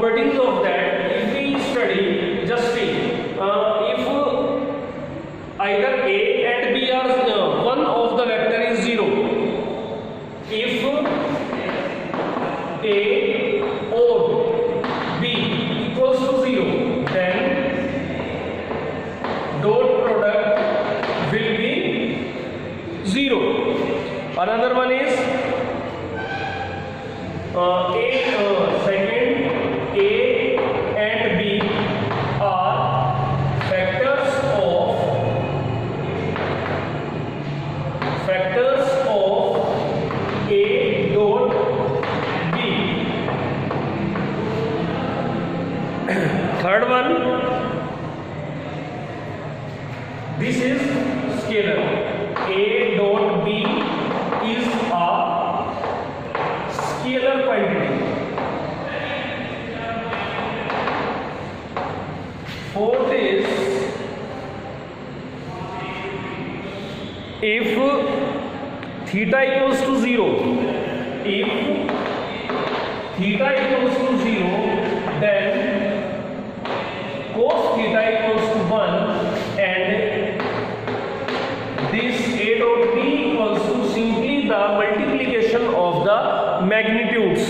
properties of that, if we study, just see, if either a and b are one of the vector is 0, if a or b equals to 0, then dot product will be 0. Another one is second, a and b are factors of a dot b. Third one, this is scalar. A dot b is a scalar quantity. Fourth is, if theta equals to 0, if theta equals to 0, then cos theta equals to 1, and this a dot b equals to simply the multiplication of the magnitudes.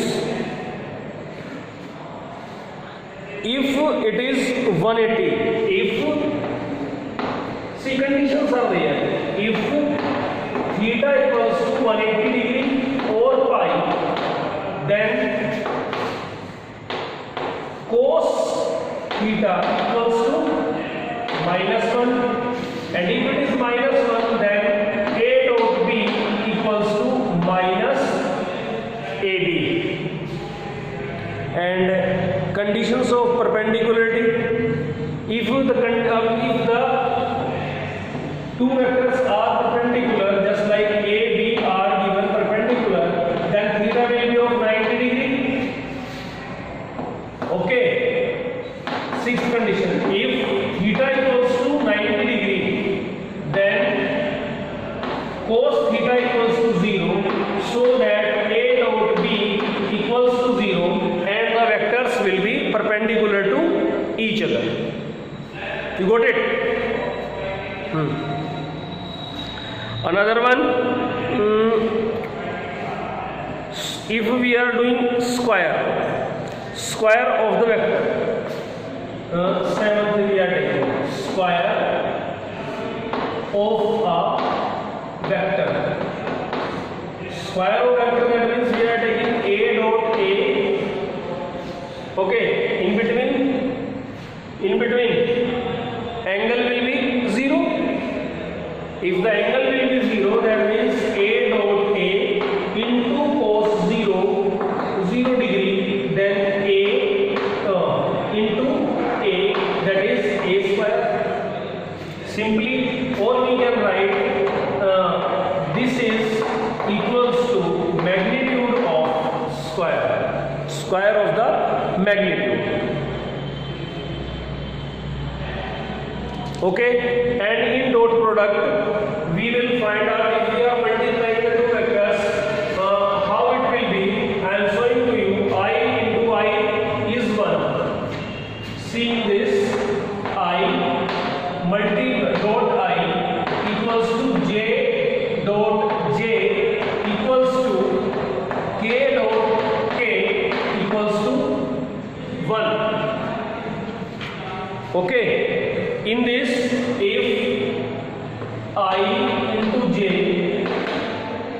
If it is 180, if, see, conditions are there. If theta equals to 180 degree or pi, then cos theta equals to -1, and if it is -1, then a dot b equals to -ab. And conditions of perpendicularity, if the two vectors are perpendicular, just like a b are given perpendicular, then theta will be of 90 degree. Okay. Sixth condition, if theta equals to 90 degree, then cos theta equals to 0, so that a dot b equals to 0 and the vectors will be perpendicular to each other. You got it? Another one, if we are doing square of the vector, seventh we are taking square of a vector. Square of vector, that means we are taking a dot a. Okay, in between angle will be 0. If the angle will be 0, that means a dot a into cos 0 degree, then a into a, that is a square. Simply, or we can write this is equals to magnitude of square of the magnitude. Okay, and in dot product we will find out, if we are multiplying the two vectors, how it will be. I am showing to you, I into I is 1. Seeing this, I dot I equals to j dot j equals to k dot k equals to 1. Okay, in this, if I into j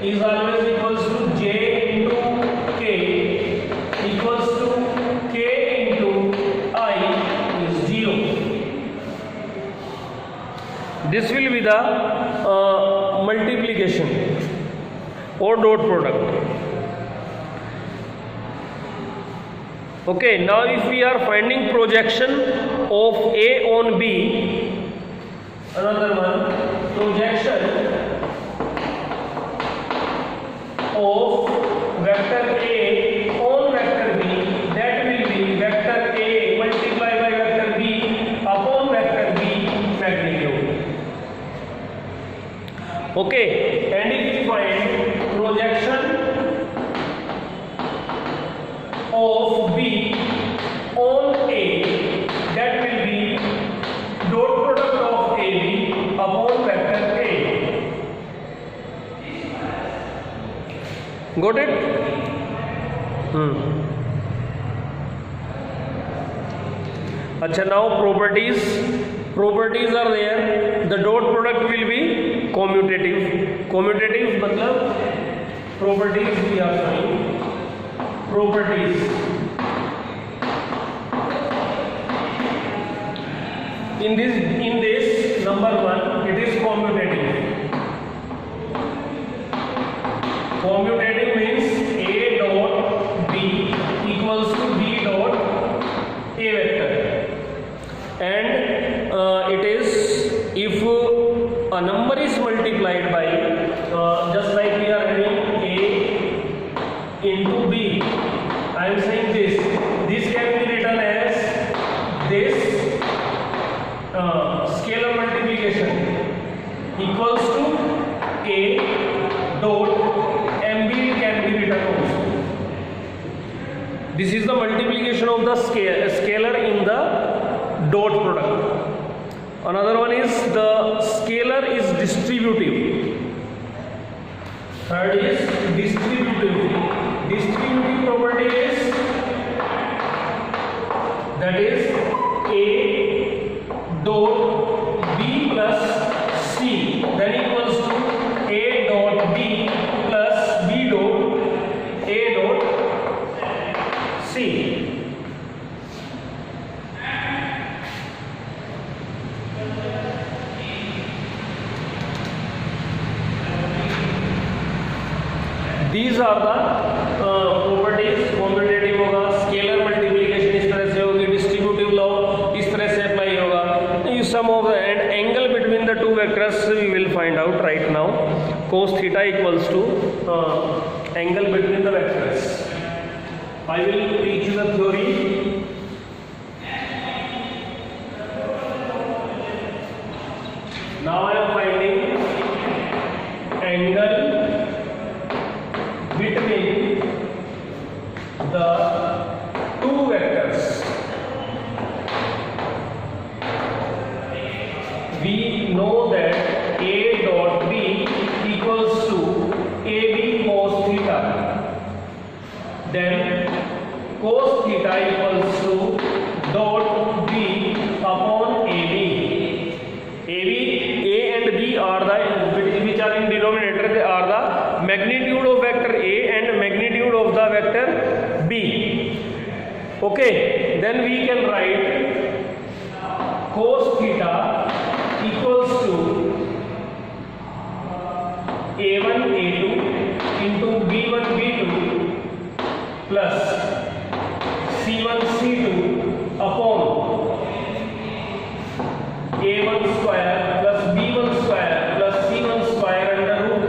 is always equals to j into k equals to k into I is 0. This will be the multiplication or dot product. Okay, now if we are finding projection of A on B, another one, projection of vector A on vector B, that will be vector A multiplied by vector B upon vector B magnitude. Okay, and if we find projection of B Got it? अच्छा, now properties are there. The dot product will be commutative मतलब properties we are showing. Properties in this number 1 it is commutative. Commutative means A dot B equals to B dot A vector, and it is if a number is multiplied by just like we are having A into B, I am saying this can be written as this scalar multiplication equals to A dot MB can be written also. This is the multiplication of the scalar in the dot product. Another one is the scalar is distributive. Third is distributive. Distributive property is that is A dot B plus C then equals to A dot B plus B dot A dot C. These are the properties. Competitive होगा, scalar multiplication इस तरह से होगी, distributive law इस तरह से apply होगा. Sum of the and angle between the two vectors we will find out right now. Cos theta equals to angle between the vectors. I will teach you the theory. Now I am finding angle between the two vectors. We know that A dot B equals to AB cos theta. Then cos theta equals to dot B upon AB. A and B are the which are in denominator. They are the magnitude of vector A and magnitude of the vector B. Okay, then we can write cos theta equals to A1 A2 into B1 B2 plus C1 C2 upon A1 square plus B1 square plus C1 square under root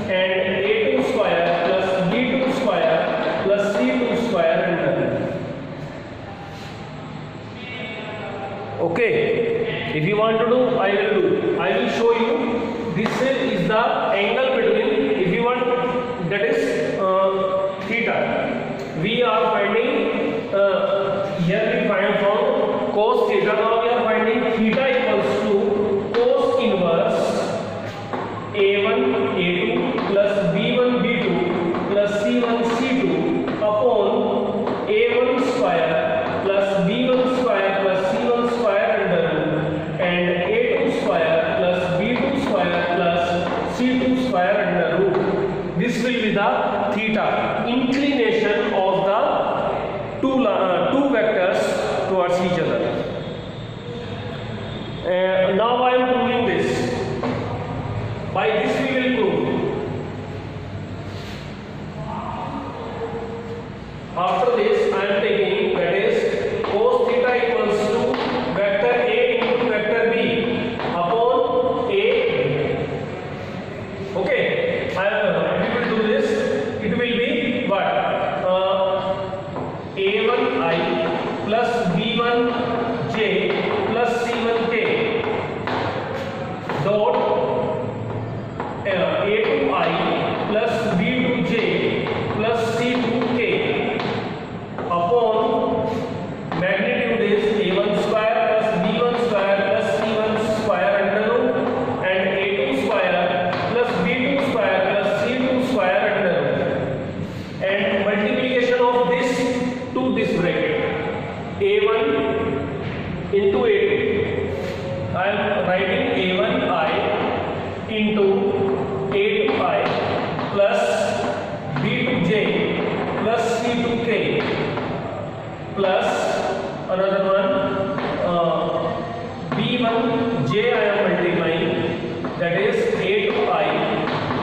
and A2 square plus B2 square plus C2 square under root. Okay, if you want to do, I will do. I will show you. This is the angle between, if you want, that is theta. We are finding, here we find from cos theta. Now we are finding theta equals to cos inverse A1 A2 plus B1 B2 plus C1 C2 upon A1 square plus B1 square plus C1 square under root and A2 square plus B2 square plus C2 square under root. This will be the theta, inclination of the two vectors towards each other. Now I am proving this. By this we will prove. After this I am taking, that is cos theta equals to vector A into vector B upon A. Okay, we will do this. It will be what? A1I plus B1J plus C1K dot a1 into a2. I am writing a1i into a2i plus b2j plus c2k plus another one b1j I am multiplying, that is a2i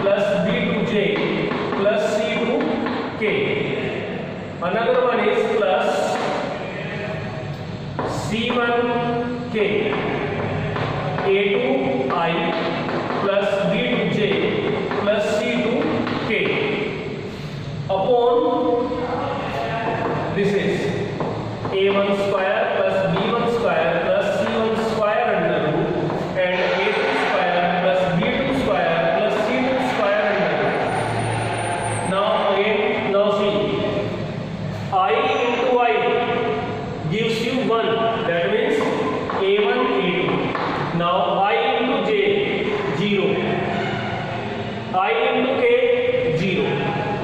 plus b2j plus c2k. Another one is plus c1k a2i plus b2j plus c2k upon this is a1 square plus b1 square plus c1 square under root and a2 square plus b2 square plus c2 square under root. Now see, I into I gives you 1, that means a1 a2. Now I into j 0, I into k 0.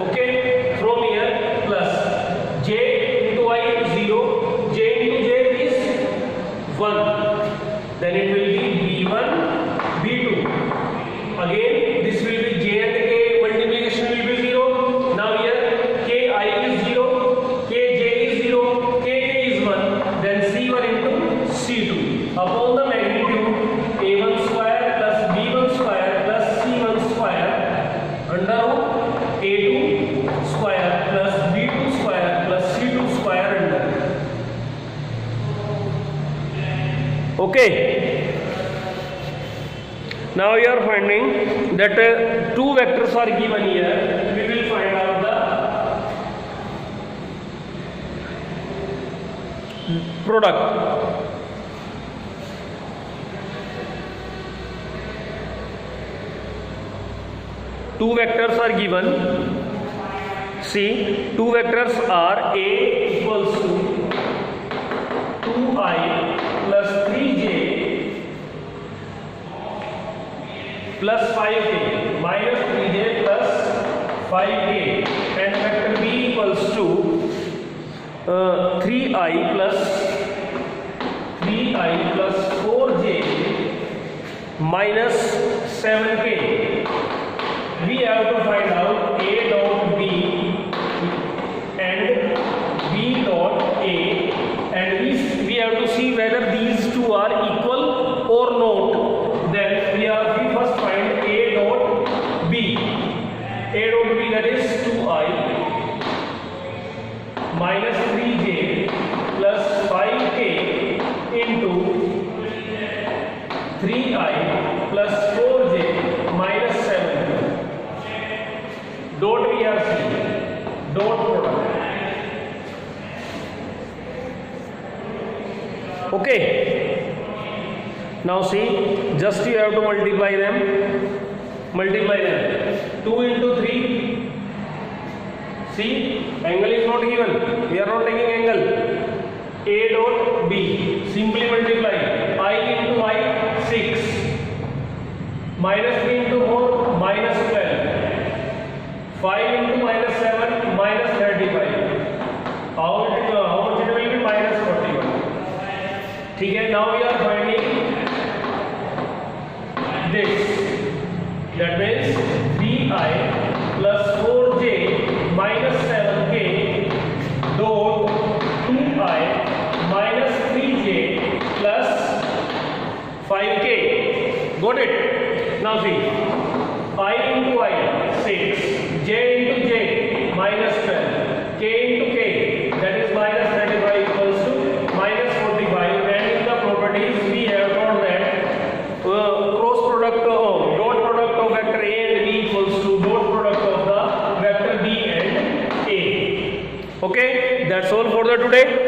Okay, from here plus j into I 0, j into j is 1, then it will be b1 b2. Again this will be j and k multiplication will be 0. Now here ki is 0, kj is 0, kk is 1, then c1 into c2 upon the magnitude a1 square plus b1 square plus c1 square under root a2 square plus b2 square plus c2 square under root. Okay, now you are finding that two vectors are given here. We will find out the product. Two vectors are given. See, two vectors are a equals to 2i plus 3j plus 5k minus 3j plus 5k, and vector b equals to 3i plus 4j minus 7k. We have to find out a dot b and b dot a, and we have to see whether these two are equal or not. Then we first find a dot b. A dot b, that is 2i minus 3j plus 5k into 3i plus 4j minus 7. Dot we are seeing, dot product. Okay, now see, just you have to multiply them. 2 into 3. See, angle is not given, we are not taking angle. A dot b, simply multiply. I into I 6 minus 3 into 4 minus 12, 5 into minus 7 minus 35. How much it will be? Minus 41. ठीक है, now we are finding this, that means 3i plus 4j minus 7k dot 2i minus 3j plus 5k. Got it? Now see, I into I 6, j into j minus 12, k into k, that is minus 35 equals to minus 45. And in the properties we have found that cross product of dot product of vector a and b equals to dot product of the vector b and a. Okay, that's all for the today.